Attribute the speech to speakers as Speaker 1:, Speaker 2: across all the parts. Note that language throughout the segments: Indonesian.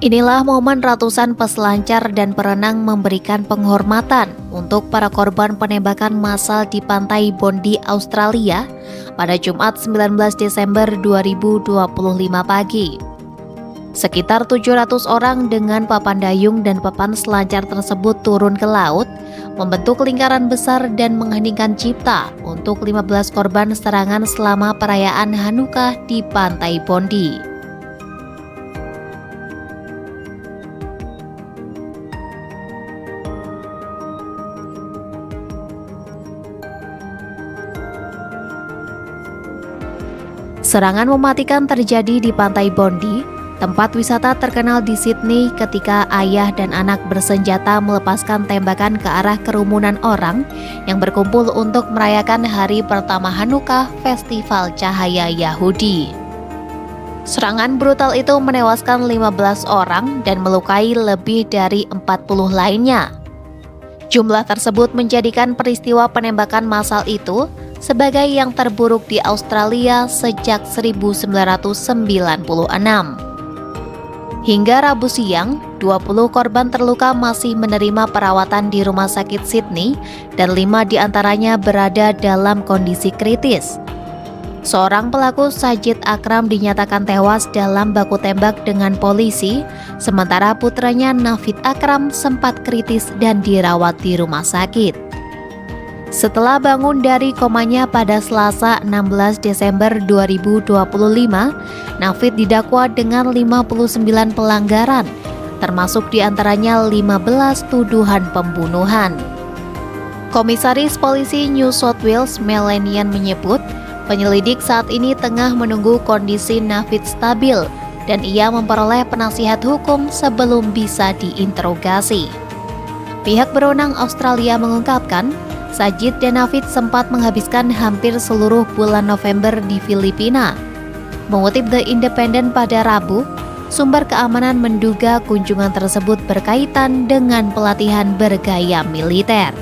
Speaker 1: Inilah momen ratusan peselancar dan perenang memberikan penghormatan untuk para korban penembakan massal di pantai Bondi, Australia pada Jumat 19 Desember 2025 pagi. Sekitar 700 orang dengan papan dayung dan papan selancar tersebut turun ke laut, membentuk lingkaran besar dan mengheningkan cipta untuk 15 korban serangan selama perayaan Hanukkah di pantai Bondi. Serangan mematikan terjadi di pantai Bondi, tempat wisata terkenal di Sydney, ketika ayah dan anak bersenjata melepaskan tembakan ke arah kerumunan orang yang berkumpul untuk merayakan hari pertama Hanukkah, festival cahaya Yahudi. Serangan brutal itu menewaskan 15 orang dan melukai lebih dari 40 lainnya. Jumlah tersebut menjadikan peristiwa penembakan massal itu sebagai yang terburuk di Australia sejak 1996. Hingga Rabu siang, 20 korban terluka masih menerima perawatan di rumah sakit Sydney dan 5 diantaranya berada dalam kondisi kritis. Seorang pelaku, Sajid Akram, dinyatakan tewas dalam baku tembak dengan polisi, sementara putranya Navid Akram sempat kritis dan dirawat di rumah sakit. Setelah bangun dari komanya pada Selasa 16 Desember 2025, Navid didakwa dengan 59 pelanggaran, termasuk diantaranya 15 tuduhan pembunuhan. Komisaris Polisi New South Wales Melanian menyebut, penyelidik saat ini tengah menunggu kondisi Navid stabil dan ia memperoleh penasihat hukum sebelum bisa diinterogasi. Pihak berwenang Australia mengungkapkan, Sajid dan Navid sempat menghabiskan hampir seluruh bulan November di Filipina. Mengutip The Independent pada Rabu, sumber keamanan menduga kunjungan tersebut berkaitan dengan pelatihan bergaya militer.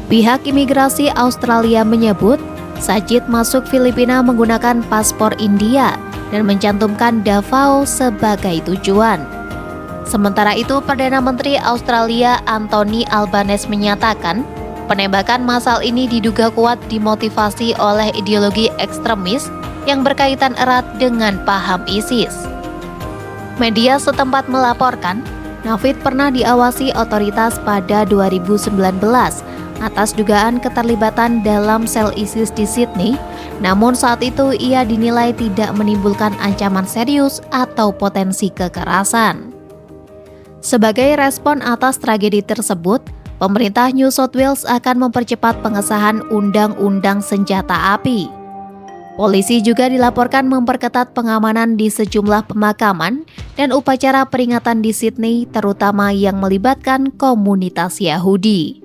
Speaker 1: Pihak imigrasi Australia menyebut, Sajid masuk Filipina menggunakan paspor India dan mencantumkan Davao sebagai tujuan. Sementara itu, Perdana Menteri Australia Anthony Albanese menyatakan, penembakan massal ini diduga kuat dimotivasi oleh ideologi ekstremis yang berkaitan erat dengan paham ISIS. Media setempat melaporkan, Navid pernah diawasi otoritas pada 2019 atas dugaan keterlibatan dalam sel ISIS di Sydney, namun saat itu ia dinilai tidak menimbulkan ancaman serius atau potensi kekerasan. Sebagai respon atas tragedi tersebut, pemerintah New South Wales akan mempercepat pengesahan Undang-Undang Senjata Api. Polisi juga dilaporkan memperketat pengamanan di sejumlah pemakaman dan upacara peringatan di Sydney, terutama yang melibatkan komunitas Yahudi.